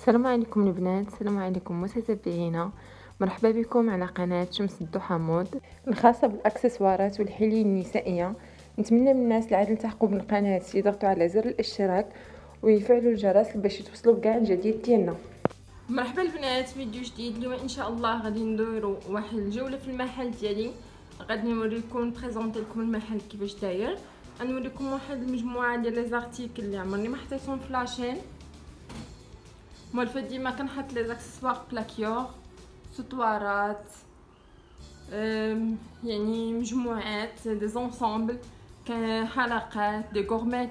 السلام عليكم البنات، السلام عليكم متتبعينا. مرحبا بكم على قناة شمس الضحى مود الخاصة بالاكسسوارات والحلي النسائية. نتمنى من الناس اللي عاد التحقوا بالقناة يضغطوا على زر الاشتراك ويفعلوا الجرس باش يتوصلوا بكاع الجديد ديالنا. مرحبا البنات، فيديو جديد. اليوم ان شاء الله غادي نديروا واحد الجوله في المحل ديالي. غادي نوريكم بريزونطي لكم المحل كيفاش داير. غنوريكم واحد المجموعه ديال لي زارتيكل اللي عمرني ما حطيتهم في لاشين. مولفه ديما كنحط لي زاكسسوار بلاكيور، سطوارات، يعني مجموعات دي زونسامبل، حلقات دي غورميت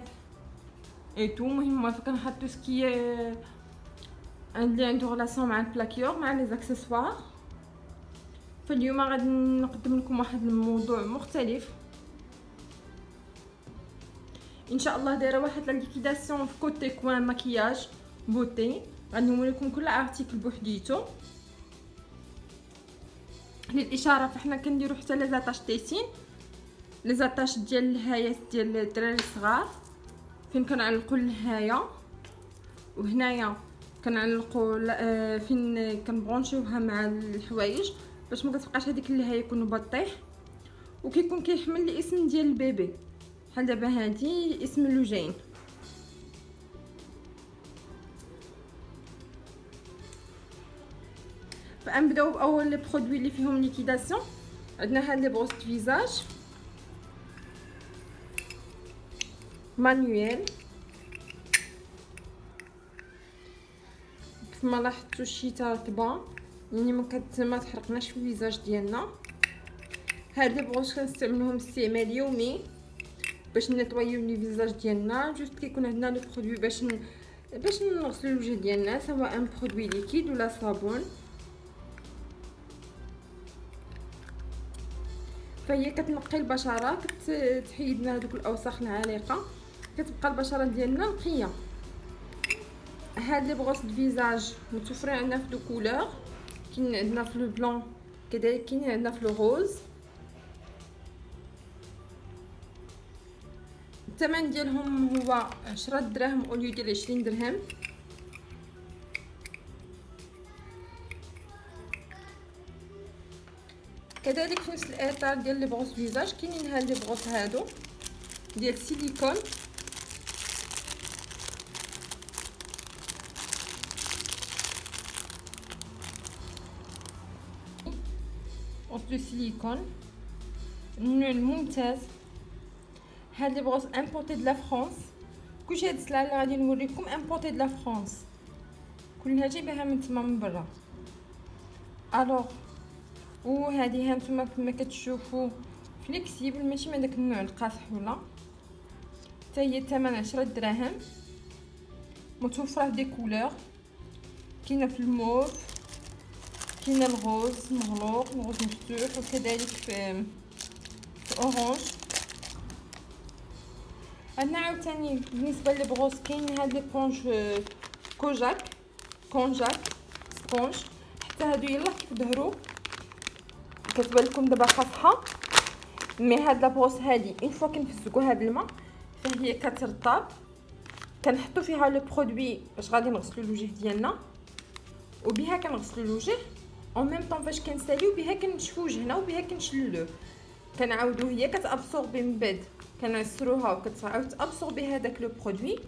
اي تو. المهم مولفه كنحط تو سكي اللي عنده ريلاسيون مع البلاكيور مع لي زاكسسوار. فاليوم غادي نقدم لكم واحد الموضوع مختلف ان شاء الله. دايره واحد لا ليكيداسيون في كوتي كوان مكياج بوتي. غادي نوريكم كل ارتيكل بوحديتو. للاشاره فاحنا كنديروا حتى لي زاتاش تيسين، لي زاتاش ديال الهايات ديال الدراري الصغار، فين كنعلقوا الهايه، وهنايا كنعلقوا فين كنبرونشيوها مع الحوايج باش ما كتبقاش هذيك الهايه يكونوا بطيح. وكيكون كيحمل الاسم ديال البيبي، بحال دابا هادي اسم لوجين. فنبداو باول لي برودوي اللي فيهم ليكيداسيون. عندنا هاد لي بروس فيزاج مانيويل، كما لاحظتوا الشيتا رطبه يعني ما تحرقناش في الفيزاج ديالنا. هاد لي بروش كنستعملوهم استعمال يومي باش نيطويو لي فيزاج ديالنا. جوست كيكون عندنا لو برودوي باش نغسلو الوجه ديالنا، سواء برودوي ليكيد ولا صابون. فهي كتنقي البشره، كتحيد لنا هذوك الاوساخ العالقه، كتبقى البشره ديالنا نقيه. هاد لي بروس فيزاج متوفرين عندنا في دو كولور، كاين عندنا في لو بلون، كذلك كاين عندنا في لو روز. الثمن ديالهم هو 10 دراهم اوليو ديال 20 درهم. كذلك في نفس الاطار ديال لي بروس فيزاج كاينين هاد لي بروس هادو ديال السيليكون. بروس دو سيليكون النوع الممتاز. هاد لي بروس امبورتي د لا فرانس. كلشي هاد السلعه اللي غادي نوريكم امبورتي د لا فرانس، كلها جايباها من تما من برا. الوغ وهذه هانتوما كما كتشوفوا فليكسيبل، ماشي من داك النوع القاصح ولا. حتى هي الثمن 10 دراهم، متوفره في دي كولور، كاينه في الموف، كاينه الغوز مغلوق، الغوز مفتوح، وكذلك في اورانج. عندنا عاوتاني بالنسبه للبروس كاين هاد لي بونج كونجاك سبونج. حتى هادو يلاه كيف ظهروا كتبان لكم دابا خاصها، مي هاد لابروس هادي اون فوا كنفزقوها بالماء فهي كترطب. كنحطوا فيها لو برودوي باش غادي نغسلوا الوجه ديالنا، وبها كنغسلوا الوجه اون ميم طون. فاش كنساليو بها كنشفوا وجهنا وبها كنشللوه، كنعاودو هي كتابسوربي من بعد، كنعسروها وكتعاود تابسوربي هذاك لو برودوي،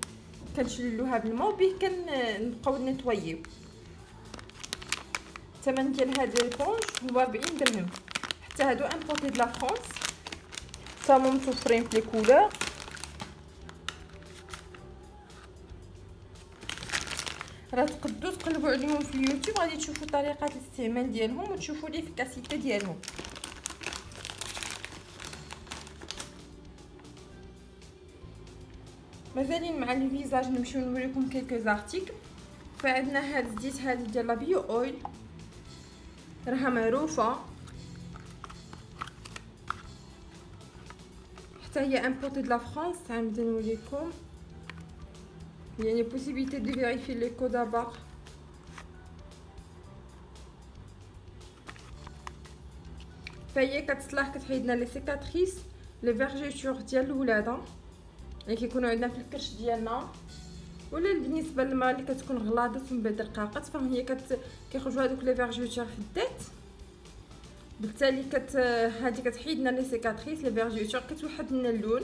كنشللوها بالماء وبه كنبقاو نيطويو. الثمن ديال هاد البونج هو 40 درهم. حتى هادو امبورتي د لا فرانس، تاهما متوفرين في لي كولور. راه تقدروا تقلبوا عليهم في اليوتيوب، غادي تشوفوا طريقه الاستعمال ديالهم وتشوفوا ليفيكاسيتي ديالهم. مازالين مع لي فيزاج نمشيو نوريكم كيلكو زارتيكل. فعندنا هاد الزيت هذه ديال لا بيو اويل، راها معروفه، حتى هي امبورتي د لا فرانس. نعاود نوريكم، يعني بوسيبيليتي دو فيريفي لي كود دابا. فهي كتصلح كتحيد لنا لي سيكاتريس، لي فيرجيتور ديال الولاده اللي كيكونوا عندنا في الكرش ديالنا، ولا بالنسبه للمراه اللي كتكون غلاضت من بعد رقاقت، فهي كيخرجوا هذوك لي فيرجوتور في الديت، بالتالي هذه كتحيد لنا لي سيكاتريس لي فيرجوتور، كتوحد لنا اللون،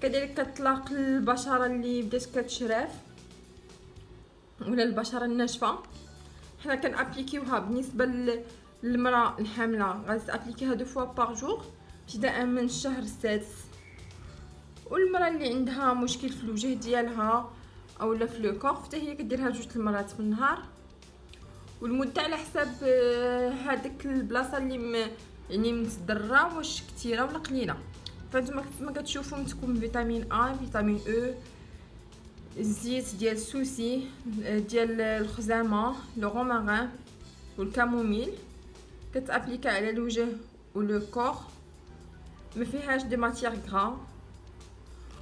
كذلك كتطلق البشره اللي بدات كتشراف ولا البشره الناشفه. حنا كنابليكيوها بالنسبه للمراه الحامله، غادي تابليكيها 2 فوا باغ جور ابتداء من الشهر السادس. والمراه اللي عندها مشكل في الوجه ديالها اولا في لو كور حتى هي كديرها 2 المرات في النهار، والمده على حساب هذيك البلاصه اللي يعني متضرره، واش كثيره ولا قليله. فانتما كما كتشوفوا متكون فيتامين ا، فيتامين او، الزيت ديال السوسي، ديال الخزامه، لو رومارين والكاموميل، كتابليكا على الوجه ولو كور، ما فيهاش دي ماتيير غرا،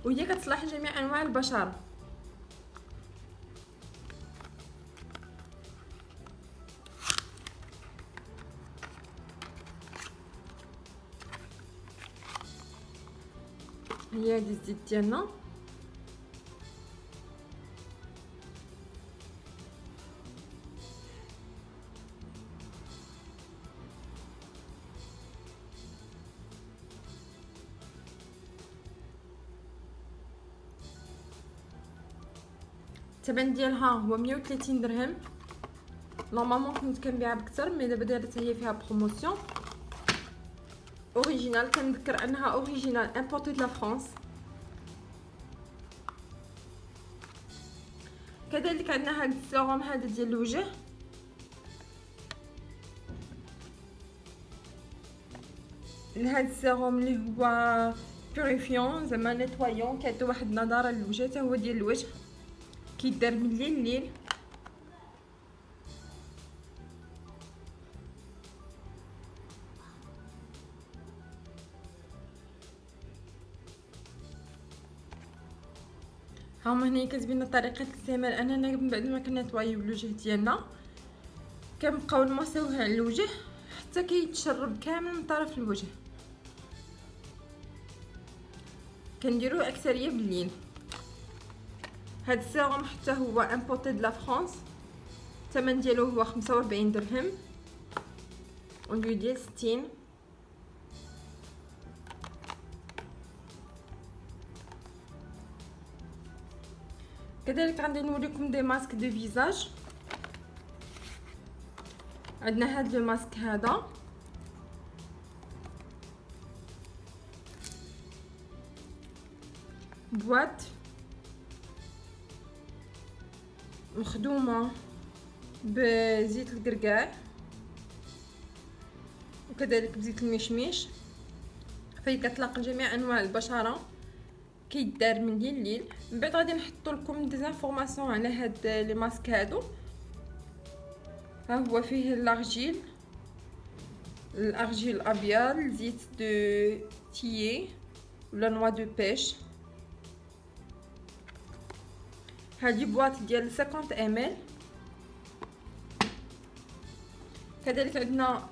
وهي كتصلح جميع انواع البشره. هي هذه الزيت ديالنا، الثمن ديالها هو 130 درهم. نورمالمون كنت كنبيعها بكثر، مي دابا دارت هي فيها بروموسيون. اوريجينال، كنذكر انها اوريجينال امبورتي د لا فرانس. كذلك عندنا هاد السيروم هذا ديال الوجه، هاد السيروم اللي هو بوريفيون زعما نيتوايون، كيعطي واحد النضاره للوجه، حتى هو ديال الوجه، كيدار من الليل. هاهما هنا كتبين طريقه الاستعمال. اننا من بعد ما كنيطوايو الوجه ديالنا كنبقاو نمسيوه على الوجه حتى كيتشرب كامل من طرف الوجه. كنديروه اكثريه بالليل. هاد السيروم حتى هو امبورتي د لا فرانس، الثمن ديالو هو 45 درهم، وليو ديال 60. كذلك غادي نوريكم دي ماسك دو فيزاج. عندنا هاد لو ماسك هذا، بواط مخدومه بزيت القرقاع وكذلك بزيت المشمش، فهي كتطلق جميع انواع البشره، كيدار من الليل. من بعد غادي نحطوا لكم دي انفورماسيون على هاد لي ماسك هادو. ها هو فيه الارجيل الابيض، زيت دو تيي ولا نوا دو بيش. هذه بواط ديال 50 ml. كذلك عندنا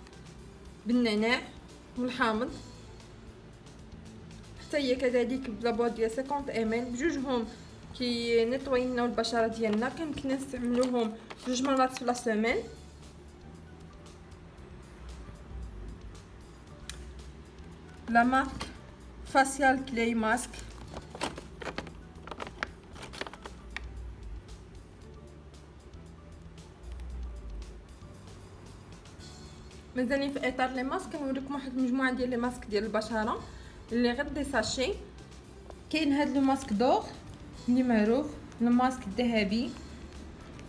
بالنعناع والحامض، حتى هي كذلك بلابواط ديال 50 ml. بجوجهم كي نيطوي لنا البشره ديالنا، كنمكن نستعملوهم 2 مرات في لا سيمين. لا مارك فاسيال كلاي ماسك، مازالين في اطار لي ماسك. كنوريكم واحد المجموعه ديال لي ماسك ديال البشره اللي غير دي ساشي. كاين هاد لو ماسك دور اللي معروف الماسك الذهبي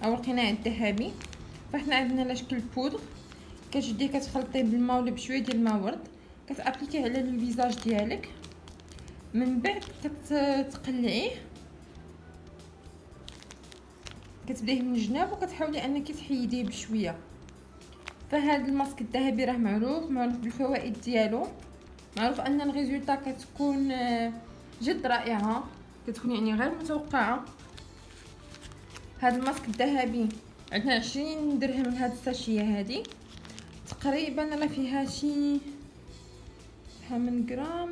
او القناع الذهبي، فاحنا عندنا على شكل بودر، كتشديه كتخلطيه بالماء ولا بشويه ديال الماء ورد، كتابليكيه على الفيزاج ديالك، من بعد كتقلعيه، كتبدايه من الجناب وكتحاولي انك تحيديه بشويه. فهاد الماسك الذهبي راه معروف بالفوائد ديالو، معروف ان الريزولطا كتكون جد رائعه، كتكون يعني غير متوقعه. هاد الماسك الذهبي عندنا 20 درهم من هاد الساشيه هادي، تقريبا راه فيها شي 8 غرام،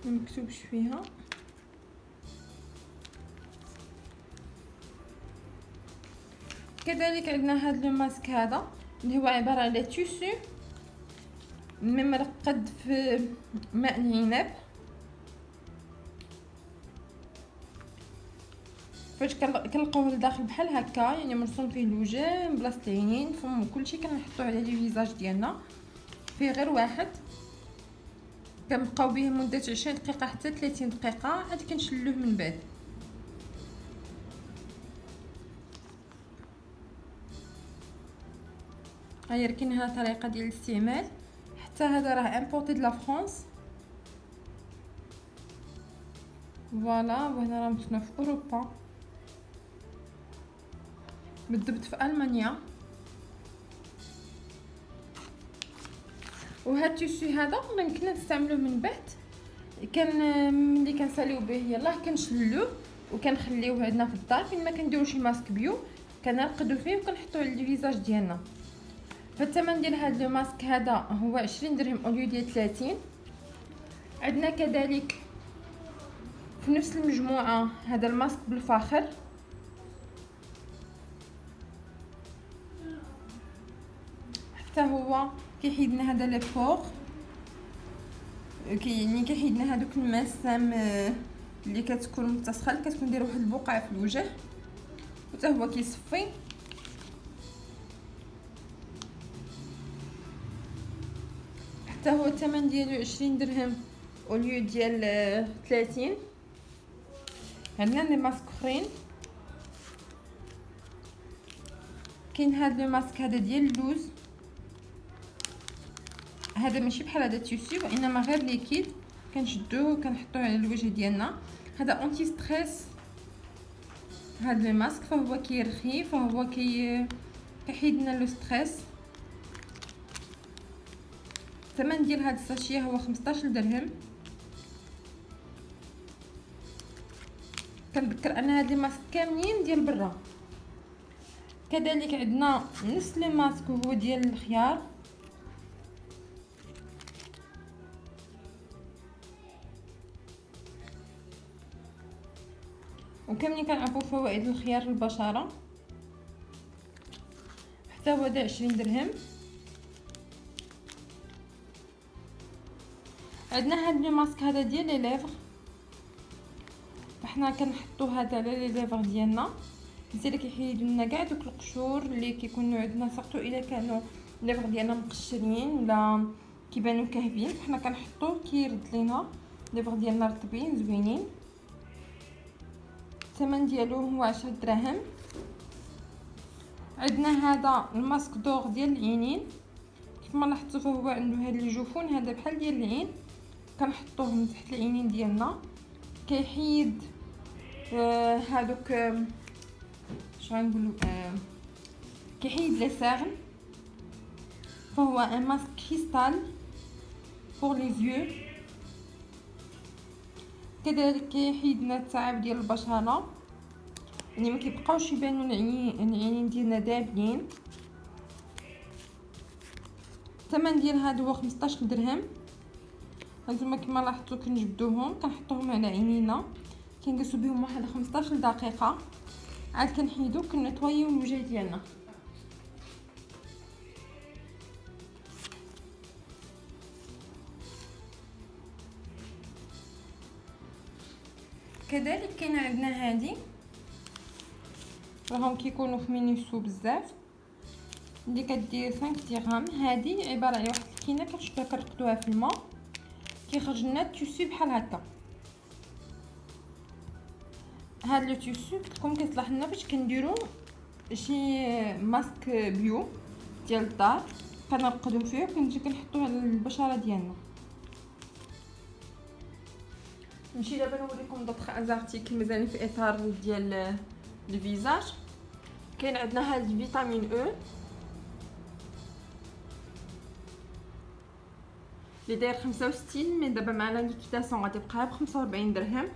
مكتوبش فيها. كذلك عندنا هذا لو ماسك هذا اللي هو عباره على تيسو ممرقد في ماء العنب. فاش كنلقاوه لداخل بحال هكا، يعني مرسوم فيه الوجه بلاصه العينين فم وكلشي، كنحطوه على لي فيزاج ديالنا. فيه غير واحد، كنبقاو به مده 20 دقيقه حتى 30 دقيقه، عاد كنشلوه من بعد. هاهي كاين هنا طريقه ديال الاستعمال. حتى هذا راه امبورتي د لا فرانس، فوالا. وهنا راه مصنوع في اوروبا، بالضبط في المانيا. وهذا التيسو هذا يمكن نستعملوه من بعد. ملي كنساليو به يلاه كنشلوه وكنخليوه عندنا في الدار فين ما كنديرو شي ماسك بيو، كنرقدو فيه وكنحطوه على الفيزاج ديالنا. فالثمن ديال هذا لو ماسك هذا هو 20 درهم اوليو ديال 30. عندنا كذلك في نفس المجموعه هذا الماسك بالفاخر، حتى هو كيحيد لنا هذا لي بور، يعني كيحيد لنا هذوك المسام اللي كتكون متسخه، كتكون دايره واحد البقعه في الوجه، وحتى هو كيصفي. حتى هو الثمن ديالو 20 درهم اوليو ديال 30. عندنا لي ماسك اخرين، كاين هذا لو ماسك هذا ديال اللوز. هذا ماشي بحال هذا التيسو، وانما غير ليكيد، كنشدوه وكنحطوه على الوجه ديالنا. هذا اونتي ستريس هذا الماسك، فهو كيرخي، فهو كيحيد لنا لو ستريس. الثمن ديال هذا الساشيه هو 15 درهم. كنذكر ان هاد لي ماسك كاملين ديال برا. كذلك عندنا نفس لي ماسك وهو ديال الخيار، وكاملين كنعرفوا فوائد الخيار للبشره. حتى هو دا 20 درهم. عندنا هاد لي ماسك هذا ديال لي ليفر، فحنا كنحطو هذا على لي ليفر ديالنا، مزيان كيحيدوا لنا كاع دوك القشور اللي كيكونوا عندنا، سورتو الا كانوا الليفر ديالنا مقشرين ولا كيبانوا كاهبين، فحنا كنحطوه كيرد لينا الليفر ديالنا رطبين زوينين. الثمن ديالو هو 10 دراهم. عندنا هذا الماسك دور ديال العينين، كيف ما لاحظتوا فهو عنده هاد الجفون هذا بحال ديال العين، كنحطوه من تحت العينين ديالنا، كيحيد هادوك اش غنقولوا كيحيد لي سيرن. فهو ان ماسك كريستال بور لي زيو. كذلك كيحيد لنا التعب ديال البشره، يعني ما كيبقاوش يبانوا العينين ديالنا دابلين. الثمن ديال هذا هو 15 درهم. هانتوما كما لاحظتوا كنجبدوهم كنحطوهم على عينينا، كنجلسوا بهم واحد 15 دقيقه، عاد كنحيدو كنطويو الوجه ديالنا. كذلك كاين عندنا هذه، راهم كيكونوا في مينيسو بزاف، اللي كدير 5 درهم. هذه عباره على واحد الكينه كتشدوها كترقدوها في الماء، كيخرج لنا التيسو بحال هكا. هاد لو تيسو كتكون كيصلح لنا باش كنديرو شي ماسك بيو ديال الدار، كنرقدو فيه وكنجي كنحطوه على البشره ديالنا. نمشي دابا نوريكم دوطخ ازارتيكل مازال في اطار ديال الفيزاج. كاين عندنا هاد الفيتامين او اللي داير 65، مي دابا معنا ليكيداسيون غادي يبقى ب 45 درهم.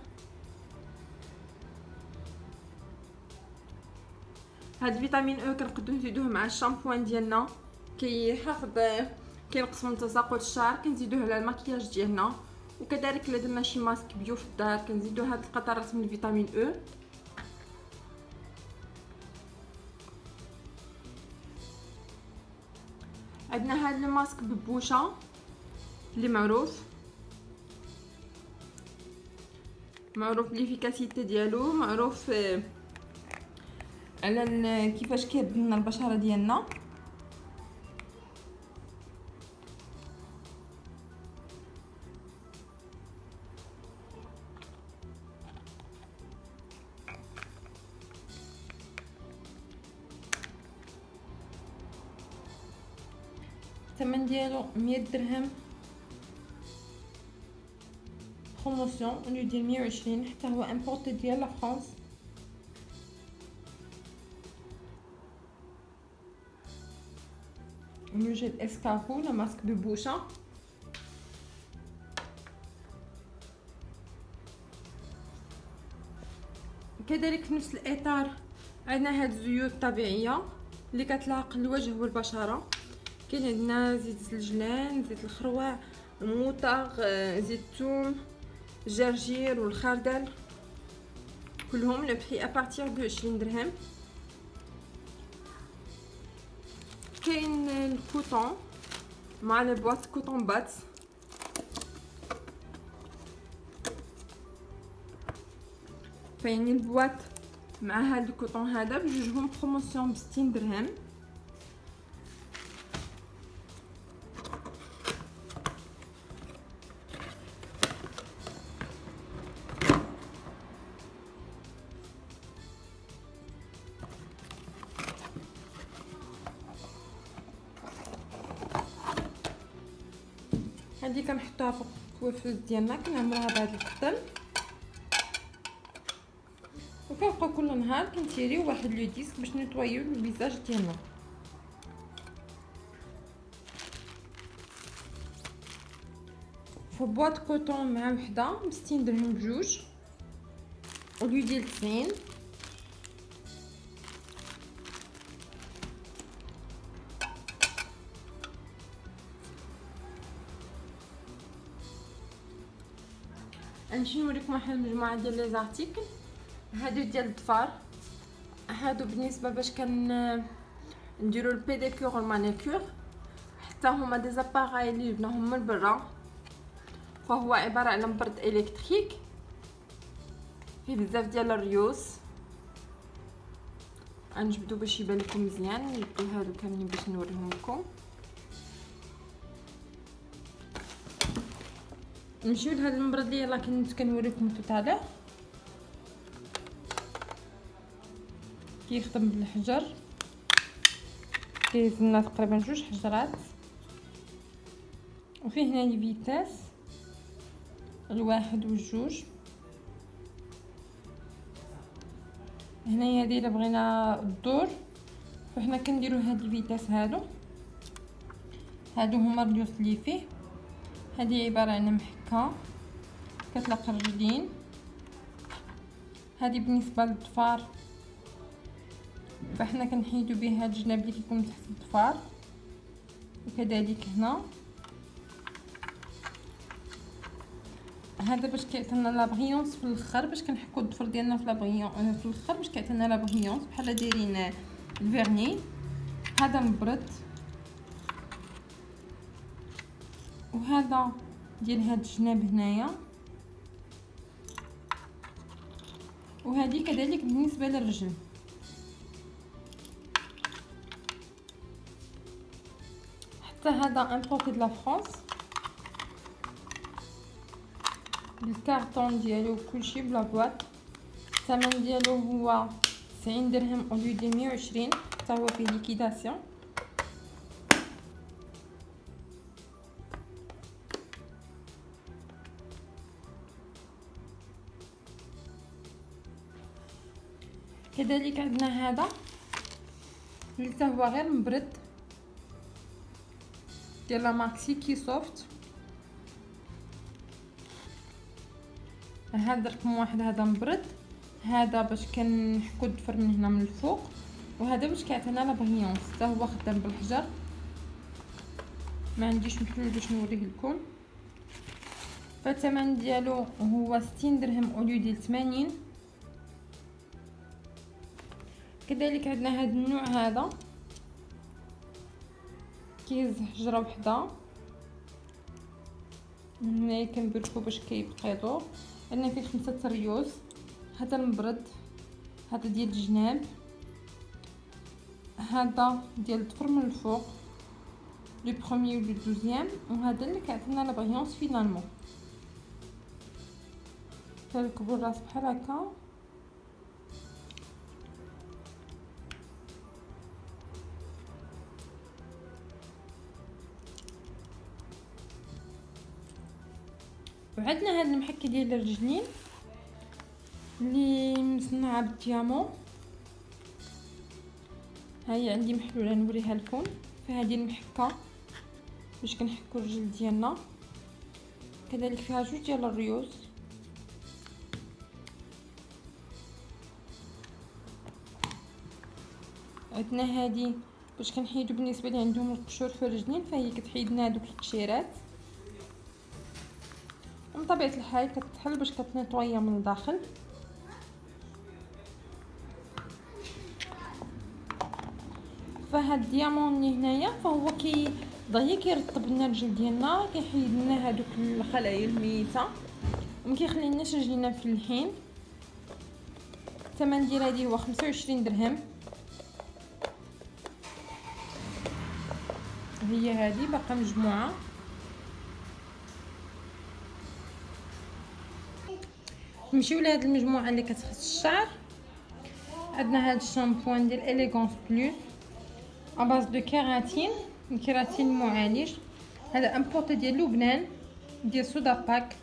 هاد الفيتامين او كنقدروا نزيدوه مع الشامبوان ديالنا، كيحافظ كينقص من تساقط الشعر، كنزيدوه على المكياج ديالنا. وكذلك الا درنا شي ماسك بيو في الدار كنزيدو هاد القطرات من الفيتامين او. عندنا هذا الماسك ببوشه اللي معروف ليفيكاسيتي ديالو، معروف على كيفاش كيبدل لنا البشره ديالنا. الثمن ديالو 100 درهم بروموسيون، اون ديال 120، حتى هو امبورتي ديال لا فرانس. نوجد اسكاربو لا ماسك ببوشه، كذلك في نفس الاطار عندنا هاد الزيوت الطبيعيه اللي كتلاق الوجه والبشره. كاين عندنا زيت الزلجلان، زيت الخروع، الموطغ، زيت الثوم، الجرجير والخردل، كلهم لو بري ابارتير دو 20 درهم. كاين الكوطون مع لي بواط كوطون بات، فيعني البواط مع هاد الكوطون هذا بجوجهم بروموسيون ب 60 درهم. هادي كنحطوها فوق الكوافوز ديالنا، كنعمروها بهذا القطن، وكنبقاو كل نهار كنتيريو واحد لو ديسك باش نيطويو الفيزاج ديالنا. فبواط كوطون مع وحده ب 60 درهم بجوج، وليو ديال 90. نمشي نوريكم واحد المجموعه ديال لي زارتيكل. هادو ديال الضفار، هادو بالنسبه باش نديرو البيديكور والمانيكور، حتى هما دي زاباراي اللي جبناهم من برا. فهو عباره على مبرد الكتريك فيه بزاف ديال الريوس. غنجبدو باش يبان لكم مزيان، نجبدو هادو كاملين باش نوريهم لكم. نمشيو لهاد المبرد اللي يلاه كنت كنوريكم توتالور. كيخدم بالحجر، كيهز لنا تقريبا 2 حجرات، وفيه هنا لي فيتاس الواحد والجوج. هنايا دايره بغينا الدور، فحنا كنديرو هاد الفيتاس هادو هما الريوس اللي فيه. هذه عباره عن محكه كتلق الرجلين. هذه بالنسبه للضفار، فاحنا كنحيدو به هاد الجناب اللي كيكون تحت الضفار، وكذلك هنا. هذا باش كيعطينا لا بريونس في الاخر، باش كنحكو الضفر ديالنا في لا بريون في الاخر، باش كيعطينا لا بريونس بحال دايرين الفيرني. هذا مبرد، وهذا ديال هاد الجناب هنايا، وهذه كذلك بالنسبه للرجل. حتى هذا امبورتي د لا فرانس، بالكارطون ديالو كلشي بلا بواط. الثمن ديالو هو 90 درهم او ليو دي 120، حتى هو فيه ليكيداسيون. كذلك عندنا هذا اللي حتى هو غير مبرد ديال لا مارك سيكي سوفت. هذا رقم واحد، هذا مبرد، هذا باش كنحكو الضفر من هنا من الفوق، وهذا باش كيعطينا لا بريونس. حتى هو خدام بالحجر، ما عنديش محلول باش نوريه لكم. فالثمن ديالو هو 60 درهم او ليو ديال 80. كذلك عندنا هذا النوع، هذا كيهز حجره وحده. هنا كنبركو باش كيبقى يدور. عندنا فيه 5 ريوس، هذا المبرد، هذا ديال الجناب، هذا ديال الظفر من الفوق لو بروميي و لو دوزيام، وهذا اللي كيعطينا لا بريونس فينالمون. كنركبو الراس بحال هكا. وعندنا هاد المحكه ديال الرجلين اللي مصنعه بالديامون. هاهي عندي محلوله نوريها لكم. فهذه المحكه باش كنحكو الرجل ديالنا. كذلك فيها 2 ديال الريوس. عندنا هذه باش كنحيدو بالنسبه اللي عندهم القشور في الرجلين، فهي كتحيد لنا هذوك القشيرات. من طبيعه الحال كتحل باش كتنيطويا من الداخل. فهاد الديامون اللي هنايا فهو دغيا كيرطب لنا الرجل ديالنا، كيحيد لنا هذوك الخلايا الميته وما كيخليناش رجلينا فلحين. الثمن ديال هذه هو 25 درهم. هي هذه باقا مجموعه. نمشيو لهاد المجموعه اللي كتخص الشعر. عندنا هاد الشامبوان ديال اليغونس بلوس اباز دو كيراتين، الكيراتين المعالج. هذا امبورطي ديال لبنان ديال سودا باك.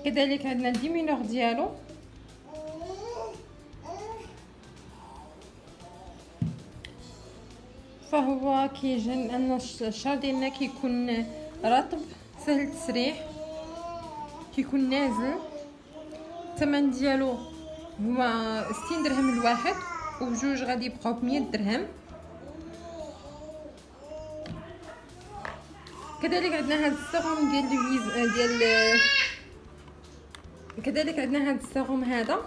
كذلك عندنا الديمينور ديالو، فهو كيجن ان الشعر ديالنا كيكون رطب سهل التسريح، كيكون نازل. الثمن ديالو هو 60 درهم الواحد، وبجوج غادي يبقاو ب100 درهم. كذلك عندنا هاد السيروم كذلك عندنا هاد السيروم هذا.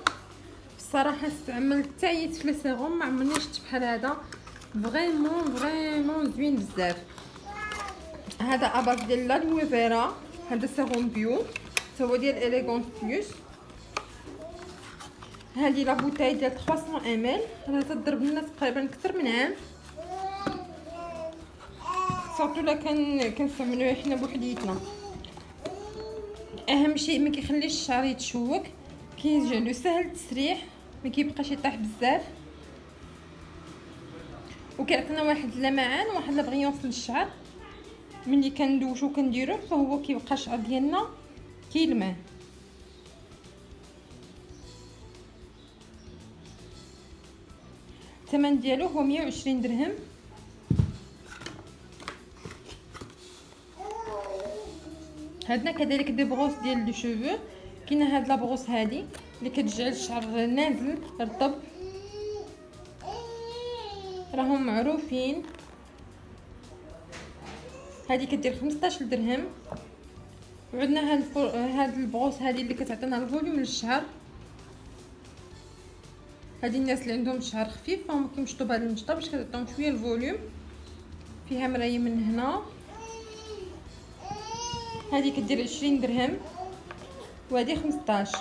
بصراحه استعملت حتى عييت في السيروم، ما عمرني شفت بحال هذا. فريمون زوين بزاف. هذا اباز ديال لالوي فيرا. هذا سيروم بيو هو ديال اليغونس بلوس. هذه لا بوتاي ديال 300 مل. راه تضرب لنا تقريبا اكثر من عام، صافي لا كنستعملوها حنا بوحديتنا. اهم شيء ما كيخليش الشعر يتشوك، كيجعلو سهل التسريح، ما كيبقاش يطيح بزاف، وكيعطينا واحد اللمعان واحد لا بريونس للشعر. ملي كندوشو كنديروه فهو كيبقى الشعر ديالنا كيلمع. الثمن ديالو هو 120 درهم. عندنا كذلك دي بروس ديال لي شوفو. كاينه هاد لا بروس هادي اللي كتجعل الشعر نازل رطب، راهم معروفين. هادي كدير 15 درهم. وعندنا هاد البروس هادي اللي كتعطينا الفوليوم للشعر. هادي الناس اللي عندهم الشعر خفيف فهم كيمشطوا بهاد المشطه باش كتعطيهم شويه الفوليوم. فيها مرايه من هنا. هادي كدير 20 درهم وهادي 15.